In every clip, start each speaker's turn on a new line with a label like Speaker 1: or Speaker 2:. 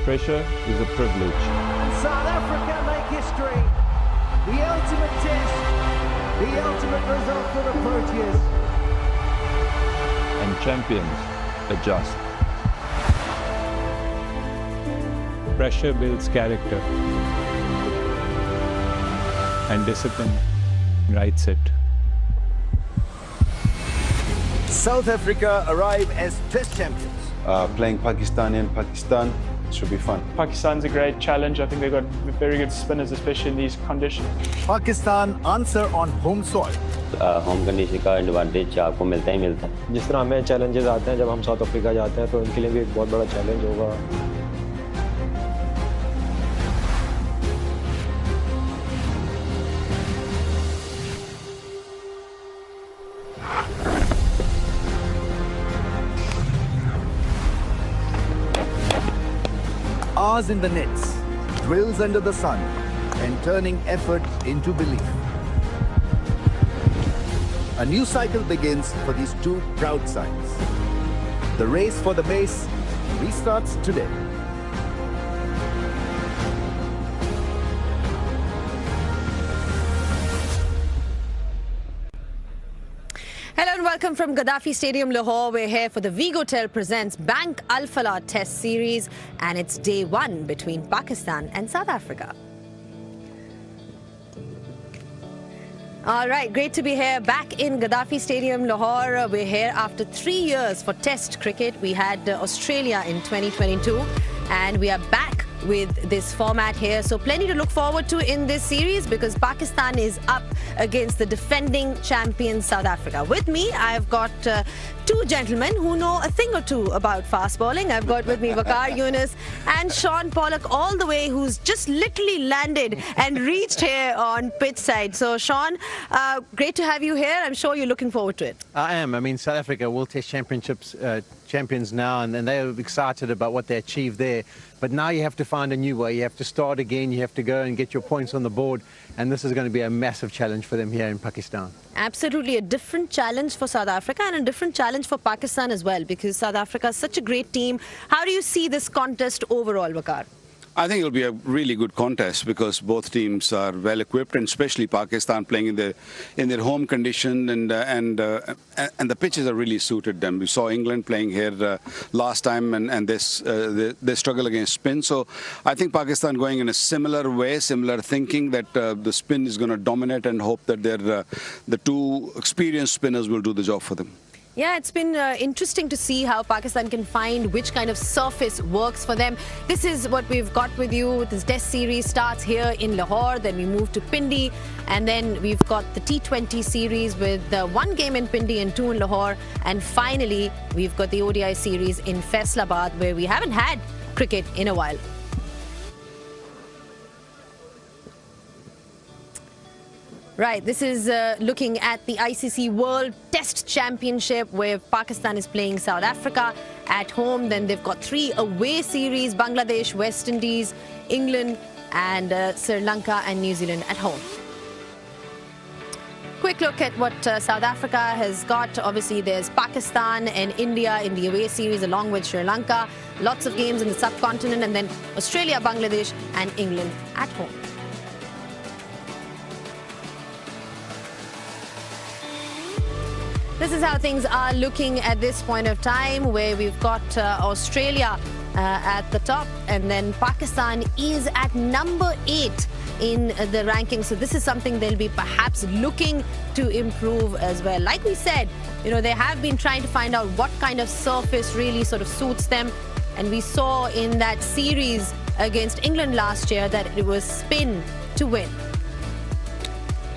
Speaker 1: Pressure is a privilege.
Speaker 2: And South Africa make history. The ultimate test, the ultimate result for the Proteas.
Speaker 1: And champions adjust.
Speaker 3: Pressure builds character. And discipline writes it.
Speaker 2: South Africa arrive as test champions.
Speaker 4: Playing Pakistan in Pakistan should be fun.
Speaker 5: Pakistan's a great challenge. I think they've got very good spinners, especially in these conditions.
Speaker 2: Pakistan answer on home soil.
Speaker 6: Home condition का advantage आपको मिलता ही मिलता है।
Speaker 7: जिस तरह हमें challenges आते हैं जब हम साउथ अफ्रीका जाते हैं तो उनके लिए भी एक बहुत बड़ा चैलेंज होगा।
Speaker 2: Hours in the nets, drills under the sun, and turning effort into belief. A new cycle begins for these two proud sides. The race for the base restarts today.
Speaker 8: Hello and welcome from Gaddafi Stadium, Lahore. We're here for the Vigotel presents Bank Al Falah Test Series, and it's day one between Pakistan and South Africa. All right, great to be here back in Gaddafi Stadium, Lahore. We're here after 3 years for Test cricket. We had Australia in 2022, and we are back with this format here. So plenty to look forward to in this series because Pakistan is up against the defending champion South Africa. With me, I've got two gentlemen who know a thing or two about fast bowling. I've got with me Waqar Yunus and Sean Pollock all the way, who's just literally landed and reached here on pitch side. So Sean, great to have you here. I'm sure you're looking forward to it.
Speaker 9: I am. I mean, South Africa World Test Championships champions now, and they're excited about what they achieved there. But now you have to find a new way. You have to start again. You have to go and get your points on the board. And this is going to be a massive challenge for them here in Pakistan.
Speaker 8: Absolutely, a different challenge for South Africa and a different challenge for Pakistan as well, because South Africa is such a great team. How do you see this contest overall, Waqar?
Speaker 10: I think it'll be a really good contest because both teams are well equipped, and especially Pakistan playing in their home condition, and the pitches are really suited them. We saw England playing here last time, and they struggle against spin. So I think Pakistan going in a similar way, similar thinking that the spin is going to dominate, and hope that the two experienced spinners will do the job for them.
Speaker 8: Yeah, it's been interesting to see how Pakistan can find which kind of surface works for them. This is what we've got with you. This test series starts here in Lahore, then we move to Pindi, and then we've got the T20 series with one game in Pindi and two in Lahore, and finally we've got the ODI series in Faisalabad, where we haven't had cricket in a while. Right, this is looking at the ICC World Test Championship, where Pakistan is playing South Africa at home. Then they've got 3 away series: Bangladesh, West Indies, England, and Sri Lanka and New Zealand at home. Quick look at what South Africa has got. Obviously, there's Pakistan and India in the away series, along with Sri Lanka. Lots of games in the subcontinent, and then Australia, Bangladesh, and England at home. This is how things are looking at this point of time, where we've got Australia at the top, and then Pakistan is at number 8 in the ranking. So this is something they'll be perhaps looking to improve as well. Like we said, you know, they have been trying to find out what kind of surface really sort of suits them. And we saw in that series against England last year that it was spin to win.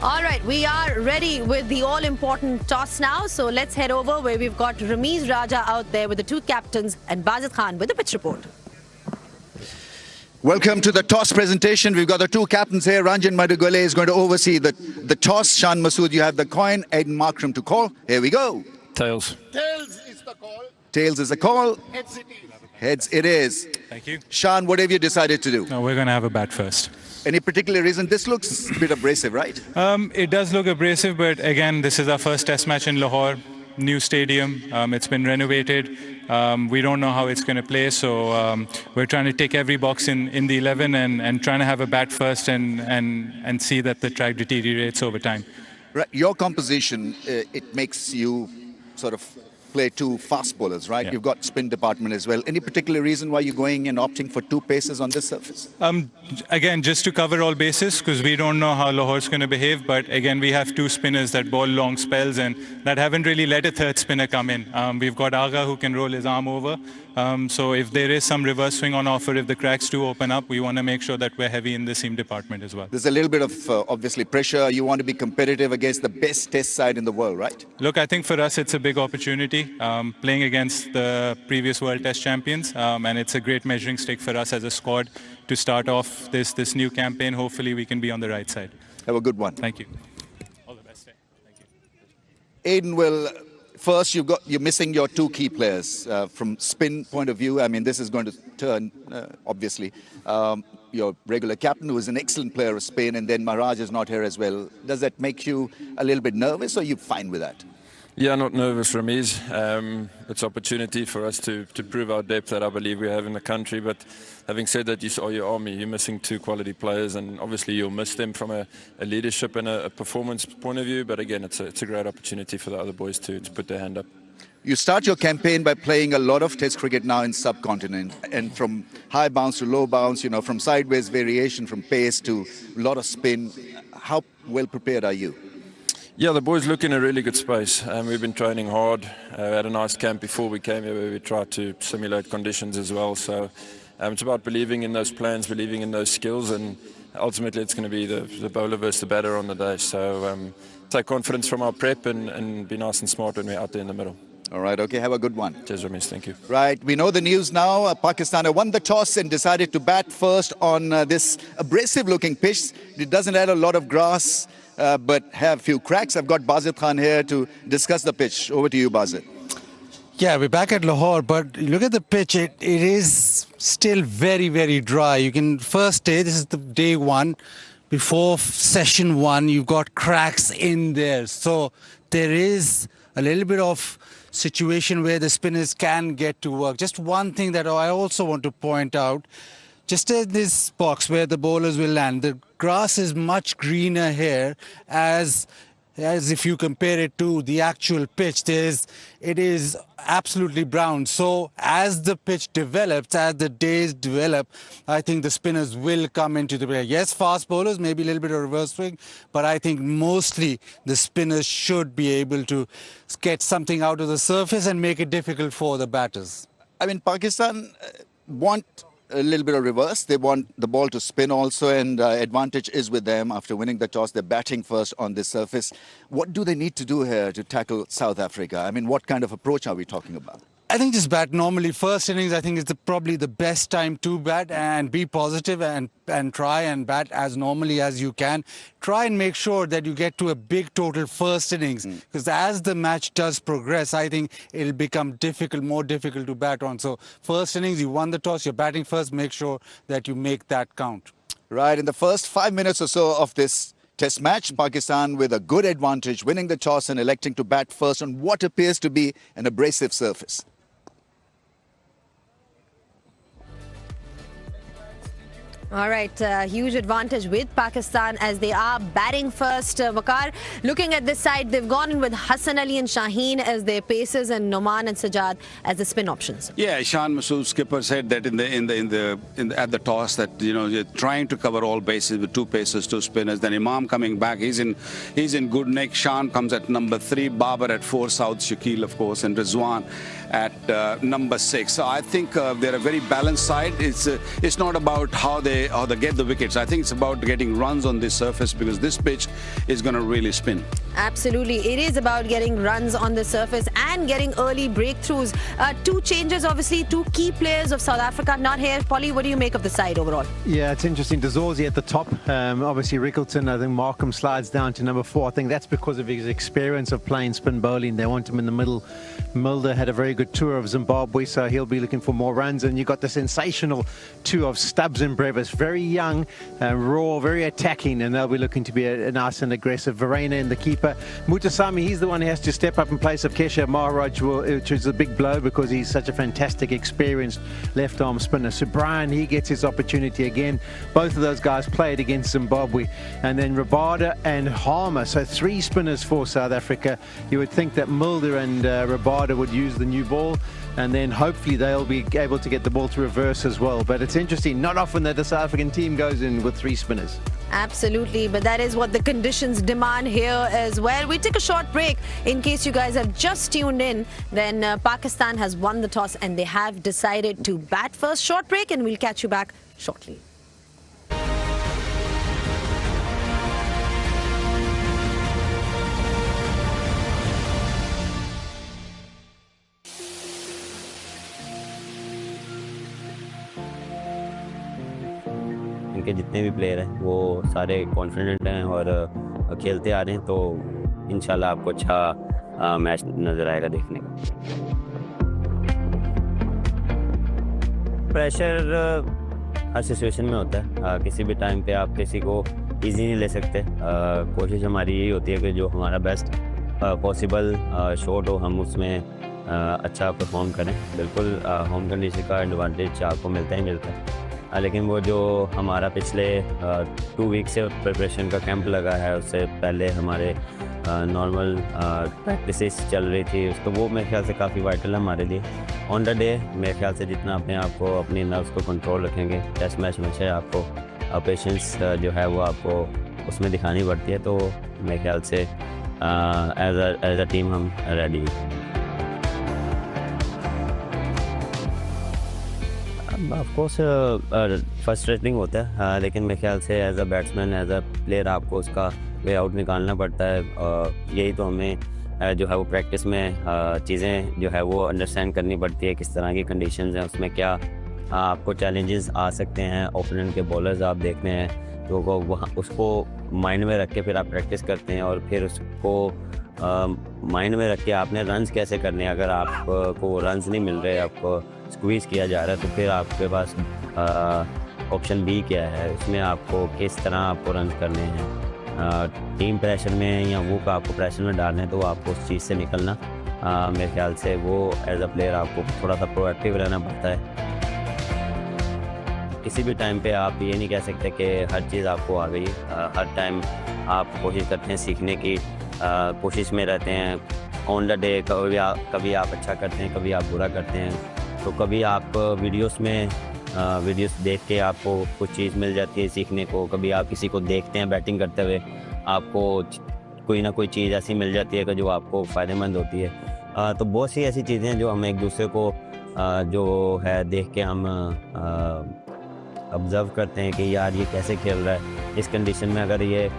Speaker 8: All right, we are ready with the all-important toss now. So let's head over where we've got Ramiz Raja out there with the 2 captains and Bazid Khan with the pitch report.
Speaker 11: Welcome to the toss presentation. We've got the 2 captains here. Ranjan Madugale is going to oversee the toss. Shan Masood, you have the coin. Aiden Markram to call. Here we go.
Speaker 3: Tails.
Speaker 2: Tails is the call.
Speaker 11: Tails is the call.
Speaker 2: Heads it is.
Speaker 11: Heads it is.
Speaker 3: Thank you.
Speaker 11: Shan, what have you decided to do?
Speaker 3: No, we're going to have a bat first.
Speaker 11: Any particular reason? This looks a bit abrasive, right?
Speaker 3: It does look abrasive, but again, this is our first test match in Lahore. New stadium. It's been renovated. We don't know how it's going to play, so we're trying to tick every box in the 11 and trying to have a bat first and see that the track deteriorates over time.
Speaker 11: Right. Your composition, it makes you sort of play two fast bowlers, right?
Speaker 3: Yeah.
Speaker 11: You've got spin department as well. Any particular reason why you're going and opting for two paces on this surface?
Speaker 3: Again, just to cover all bases, because we don't know how Lahore's going to behave. But again, we have two spinners that bowl long spells and that haven't really let a third spinner come in. We've got Agha who can roll his arm over. So if there is some reverse swing on offer, if the cracks do open up, we want to make sure that we're heavy in the seam department as well.
Speaker 11: There's a little bit of, obviously, pressure. You want to be competitive against the best test side in the world, right?
Speaker 3: Look, I think for us, it's a big opportunity, playing against the previous World Test champions. And it's a great measuring stick for us as a squad to start off this new campaign. Hopefully, we can be on the right side.
Speaker 11: Have a good one.
Speaker 3: Thank you. All the best. Thank you.
Speaker 11: Aiden will... First, you're missing your two key players from spin point of view. I mean, this is going to turn, obviously, your regular captain, who is an excellent player of spin, and then Maharaj is not here as well. Does that make you a little bit nervous, or are you fine with that?
Speaker 12: Yeah, not nervous, Ramiz. It's opportunity for us to prove our depth that I believe we have in the country. But having said that, you saw your army, you're missing two quality players, and obviously you'll miss them from a leadership and a performance point of view. But again, it's a great opportunity for the other boys to put their hand up.
Speaker 11: You start your campaign by playing a lot of test cricket now in subcontinent, and from high bounce to low bounce, you know, from sideways variation, from pace to a lot of spin. How well prepared are you?
Speaker 12: Yeah, the boys look in a really good space. We've been training hard. Had a nice camp before we came here where we tried to simulate conditions as well. So it's about believing in those plans, believing in those skills, and ultimately it's going to be the bowler versus the batter on the day. So take confidence from our prep and be nice and smart when we're out there in the middle.
Speaker 11: All right, okay, have a good one.
Speaker 12: Cheers, Ramesh, thank you.
Speaker 11: Right, we know the news now. Pakistan have won the toss and decided to bat first on this abrasive-looking pitch. It doesn't add a lot of grass, but have a few cracks. I've got Bazid Khan here to discuss the pitch. Over to you, Bazid.
Speaker 13: Yeah, we're back at Lahore, but look at the pitch. It is still very, very dry. You can first day, this is the day one. Before session one, you've got cracks in there. So there is a little bit of situation where the spinners can get to work. Just one thing that I also want to point out, just in this box where the bowlers will land, the grass is much greener here as if you compare it to the actual pitch. It is absolutely brown. So as the pitch develops, as the days develop, I think the spinners will come into the play. Yes, fast bowlers, maybe a little bit of reverse swing, but I think mostly the spinners should be able to get something out of the surface and make it difficult for the batters.
Speaker 11: I mean, Pakistan want a little bit of reverse. They want the ball to spin also, and advantage is with them after winning the toss. They're batting first on this surface. What do they need to do here to tackle South Africa? I mean, what kind of approach are we talking about?
Speaker 13: I think just bat normally. First innings, I think is probably the best time to bat and be positive and try and bat as normally as you can. Try and make sure that you get to a big total first innings, because as the match does progress, I think it'll become more difficult to bat on. So first innings, you won the toss, you're batting first, make sure that you make that count.
Speaker 11: Right, in the first 5 minutes or so of this Test match, Pakistan with a good advantage, winning the toss and electing to bat first on what appears to be an abrasive surface.
Speaker 8: All right, huge advantage with Pakistan as they are batting first. Waqar, looking at this side, they've gone in with Hassan Ali and Shaheen as their pacers and Noman and Sajjad as the spin options.
Speaker 10: Yeah, Shan Masood, skipper, said that at the toss that you're trying to cover all bases with two pacers, two spinners. Then Imam coming back, he's in good nick. Shan comes at number 3, Babar at 4, South Shakil of course, and Rizwan at number 6. So I think they're a very balanced side. It's not about how they get the wickets. I think it's about getting runs on this surface because this pitch is going to really spin.
Speaker 8: Absolutely. It is about getting runs on the surface and getting early breakthroughs. Two changes, obviously, two key players of South Africa not here. Polly, what do you make of the side overall?
Speaker 9: Yeah, it's interesting. Dazorzi at the top. Obviously, Rickleton, I think Markham slides down to number 4. I think that's because of his experience of playing spin bowling. They want him in the middle. Mulder had a very good tour of Zimbabwe, so he'll be looking for more runs. And you've got the sensational two of Stubbs and Brevis. Very young, raw, very attacking, and they'll be looking to be a nice and aggressive. Verena in the keeper. Mutasamy, he's the one who has to step up in place of Kesha Maharaj. Maharaj, which is a big blow because he's such a fantastic, experienced left-arm spinner. So Brian, he gets his opportunity again. Both of those guys played against Zimbabwe. And then Rabada and Harmer, so 3 spinners for South Africa. You would think that Mulder and Rabada would use the new ball, and then hopefully they'll be able to get the ball to reverse as well. But it's interesting, not often that the South African team goes in with 3 spinners.
Speaker 8: Absolutely, but that is what the conditions demand here as well. We take a short break. In case you guys have just tuned in, then Pakistan has won the toss and they have decided to bat first. Short break and we'll catch you back shortly.
Speaker 6: इनके जितने भी player हैं वो सारे confident हैं और खेलते आ रहे हैं, तो इंशाल्लाह आपको अच्छा मैच नज़र आएगा देखने को। प्रेशर हर सिचुएशन में होता है, किसी भी टाइम पे आप किसी को इजी नहीं ले सकते। कोशिश हमारी यही होती है कि जो हमारा बेस्ट पॉसिबल शॉट हो हम उसमें अच्छा परफॉर्म करें। बिल्कुल होम कंडीशन का एडवांटेज आपको मिलता ही मिलता है, लेकिन वो जो हमारा पिछले 2 वीक से प्रिपरेशन का कैंप लगा है, उससे पहले हमारे नॉर्मल प्रैक्टिस चल रही थी, तो वो मेरे ख्याल से काफ़ी वाइटल है हमारे लिए। ऑन द डे मेरे ख्याल से जितना अपने आप को अपनी नर्व्स को कंट्रोल रखेंगे, टेस्ट मैच में से आपको पेशेंस जो है वो आपको उसमें दिखानी पड़ती है, तो मेरे ख्याल से एज अ टीम हम रेडी। ऑफकोर्स फ्रस्ट्रेटिंग होता है, लेकिन मेरे ख्याल से as a batsman as a player आपको उसका वे आउट निकालना पड़ता है। यही तो हमें जो है वो प्रैक्टिस में चीज़ें जो है वो अंडरस्टैंड करनी पड़ती है, किस तरह की कंडीशंस हैं, उसमें क्या आपको चैलेंजेस आ सकते हैं। ओपोनेंट के बॉलर्स आप देखते हैं तो वहाँ उसको माइंड में रख के फिर आप प्रैक्टिस करते हैं, और फिर उसको माइंड में रख के आपने रन्स कैसे करने हैं। अगर आपको रन्स नहीं मिल रहे, आपको स्क्वीज़ किया जा रहा है, तो फिर आपके पास ऑप्शन बी क्या है, उसमें आपको किस तरह आपको रन करने हैं। टीम प्रेशर में या वो का आपको प्रेशर में डालने हैं, तो आपको उस चीज़ से निकलना मेरे ख्याल से वो एज अ प्लेयर आपको थोड़ा सा प्रोएक्टिव रहना पड़ता है। किसी भी टाइम पे आप ये नहीं कह सकते कि हर चीज़ आपको आ गई। हर टाइम आप कोशिश करते हैं सीखने की, कोशिश में रहते हैं। ऑन द डे कभी आप अच्छा करते हैं, कभी आप बुरा करते हैं, तो कभी आप वीडियोस देख के आपको कुछ चीज़ मिल जाती है सीखने को, कभी आप किसी को देखते हैं बैटिंग करते हुए, आपको कोई ना कोई चीज़ ऐसी मिल जाती है कि जो आपको फ़ायदेमंद होती है। तो बहुत सी ऐसी चीज़ें हैं जो हम एक दूसरे को जो है देख के हम ऑब्ज़र्व करते हैं कि यार ये कैसे खेल रहा है, इस कंडीशन में अगर ये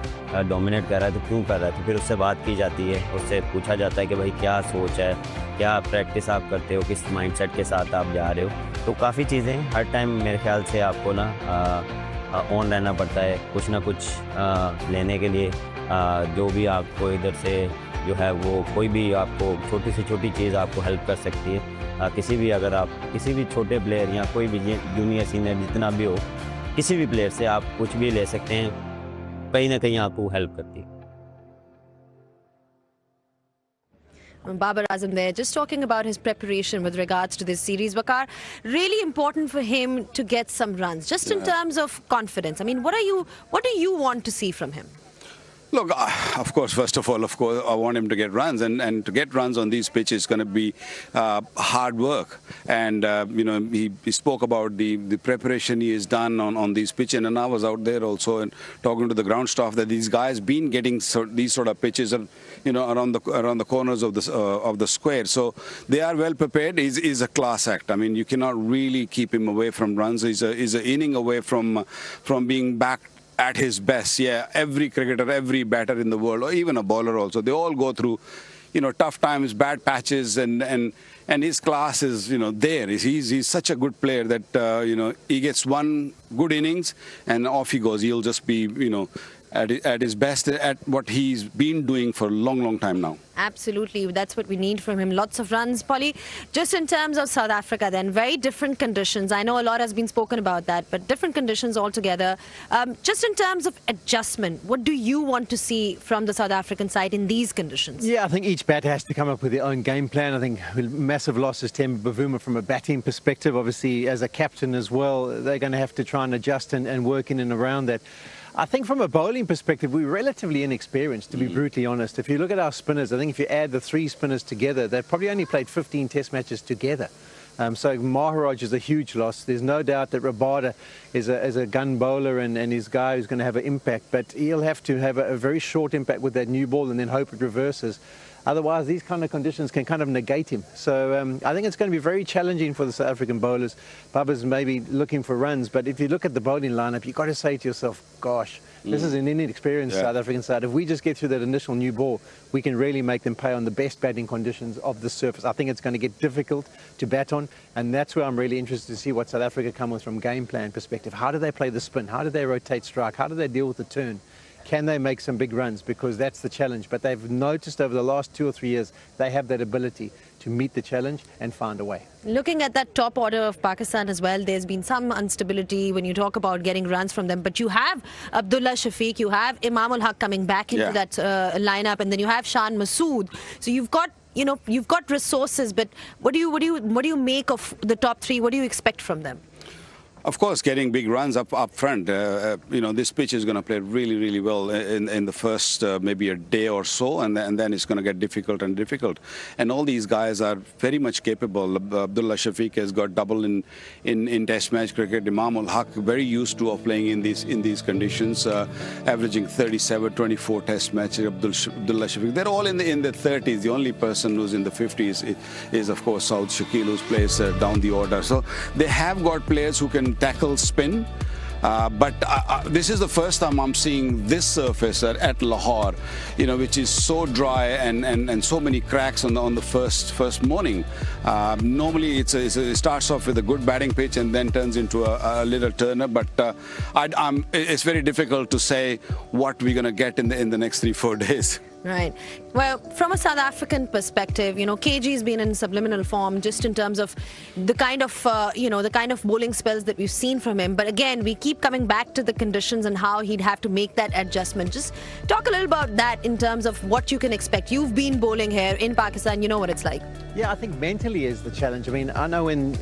Speaker 6: डोमिनेट कर रहा है तो क्यों कर रहा है। तो फिर उससे बात की जाती है, उससे पूछा जाता है कि भाई क्या सोच है, क्या प्रैक्टिस आप करते हो, किस माइंडसेट के साथ आप जा रहे हो। तो काफ़ी चीज़ें हर टाइम मेरे ख्याल से आपको ना ऑन रहना पड़ता है, कुछ ना कुछ लेने के लिए। जो भी आपको इधर से जो है वो कोई भी आपको छोटी से छोटी चीज़ आपको हेल्प कर सकती है। किसी भी अगर आप किसी भी छोटे प्लेयर या कोई भी जूनियर सीनियर जितना भी हो, किसी भी प्लेयर से आप कुछ भी ले सकते हैं, कहीं ना कहीं आपको हेल्प करती है।
Speaker 8: Babar Azam there, just talking about his preparation with regards to this series. Waqar, really important for him to get some runs, just in terms of confidence. I mean, what do you want to see from him?
Speaker 10: Look, of course, first of all, I want him to get runs, and to get runs on these pitches is going to be hard work. And you know, he spoke about the preparation he has done on these pitches, and I was out there also and talking to the ground staff that these guys been getting these sort of pitches, you know, around the corners of the square. So they are well prepared. He's a class act. I mean, you cannot really keep him away from runs. He's an inning away from being back at his best. Yeah, every cricketer, every batter in the world, or even a bowler also, they all go through, you know, tough times, bad patches, and his class is, you know, there. He's such a good player that, you know, he gets one good innings and off he goes. He'll just be, you know, at his best at what he's been doing for a long time now.
Speaker 8: Absolutely, that's what we need from him. Lots of runs. Polly, just in terms of South Africa then, very different conditions. I know a lot has been spoken about that, but different conditions altogether. Just in terms of adjustment, what do you want to see from the South African side in these conditions?
Speaker 9: Yeah, I think each batter has to come up with their own game plan. I think massive losses to Bavuma from a batting perspective. Obviously, as a captain as well, they're going to have to try and adjust and work in and around that. I think from a bowling perspective, we're relatively inexperienced, to be brutally honest. If you look at our spinners, I think if you add the 3 spinners together, they've probably only played 15 test matches together. So Maharaj is a huge loss. There's no doubt that Rabada is a gun bowler and his guy who's going to have an impact, but he'll have to have a very short impact with that new ball and then hope it reverses. Otherwise, these kind of conditions can kind of negate him. So I think it's going to be very challenging for the South African bowlers. Baba's maybe looking for runs, but if you look at the bowling lineup, you've got to say to yourself, gosh, this is an inexperienced South African side. If we just get through that initial new ball, we can really make them pay on the best batting conditions of the surface. I think it's going to get difficult to bat on, and that's where I'm really interested to see what South Africa come with from game plan perspective. How do they play the spin? How do they rotate strike? How do they deal with the turn? Can they make some big runs? Because that's the challenge. But they've noticed over the last 2 or 3 years, they have that ability to meet the challenge and find a way.
Speaker 8: Looking at that top order of Pakistan as well, there's been some instability when you talk about getting runs from them. But you have Abdullah Shafiq, you have Imam ul Haq coming back into that lineup, and then you have Shan Masood. So you've got, you've got resources. But what do you make of the top 3? What do you expect from them?
Speaker 10: Of course, getting big runs up front. This pitch is going to play really well in the first maybe a day or so, and then it's going to get difficult and difficult. And all these guys are very much capable. Abdullah Shafiq has got double in Test match cricket. Imam ul Haq very used to of playing in these conditions, averaging 37, 24 Test matches. Abdullah Shafiq, they're all in the 30s. The only person who's in the 50s is of course Saud Shakil, who plays down the order. So they have got players who can tackle spin, but this is the first time I'm seeing this surface at Lahore, which is so dry and so many cracks on the first morning. Normally it starts off with a good batting pitch and then turns into a little turner, but it's very difficult to say what we're going to get in the next 3-4 days.
Speaker 8: Right. Well, from a South African perspective, KG's been in subliminal form just in terms of the kind of, the kind of bowling spells that we've seen from him. But again, we keep coming back to the conditions and how he'd have to make that adjustment. Just talk a little about that in terms of what you can expect. You've been bowling here in Pakistan. You know what it's like.
Speaker 9: Yeah, I think mentally is the challenge. I mean, I know when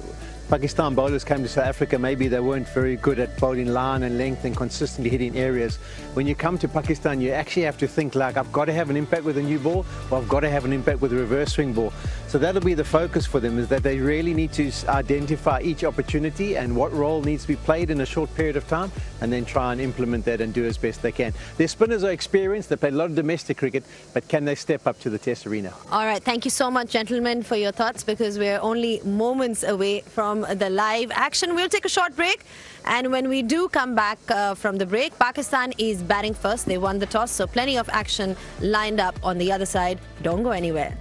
Speaker 9: Pakistan bowlers came to South Africa, maybe they weren't very good at bowling line and length and consistently hitting areas. When you come to Pakistan, you actually have to think like, I've got to have an impact with a new ball, or I've got to have an impact with a reverse swing ball. So that'll be the focus for them, is that they really need to identify each opportunity and what role needs to be played in a short period of time, and then try and implement that and do as best they can. Their spinners are experienced, they play a lot of domestic cricket, but can they step up to the Test arena?
Speaker 8: All right, thank you so much, gentlemen, for your thoughts, because we're only moments away from the live action. We'll take a short break, and when we do come back from the break, Pakistan is batting first. They won the toss, so plenty of action lined up on the other side. Don't go anywhere.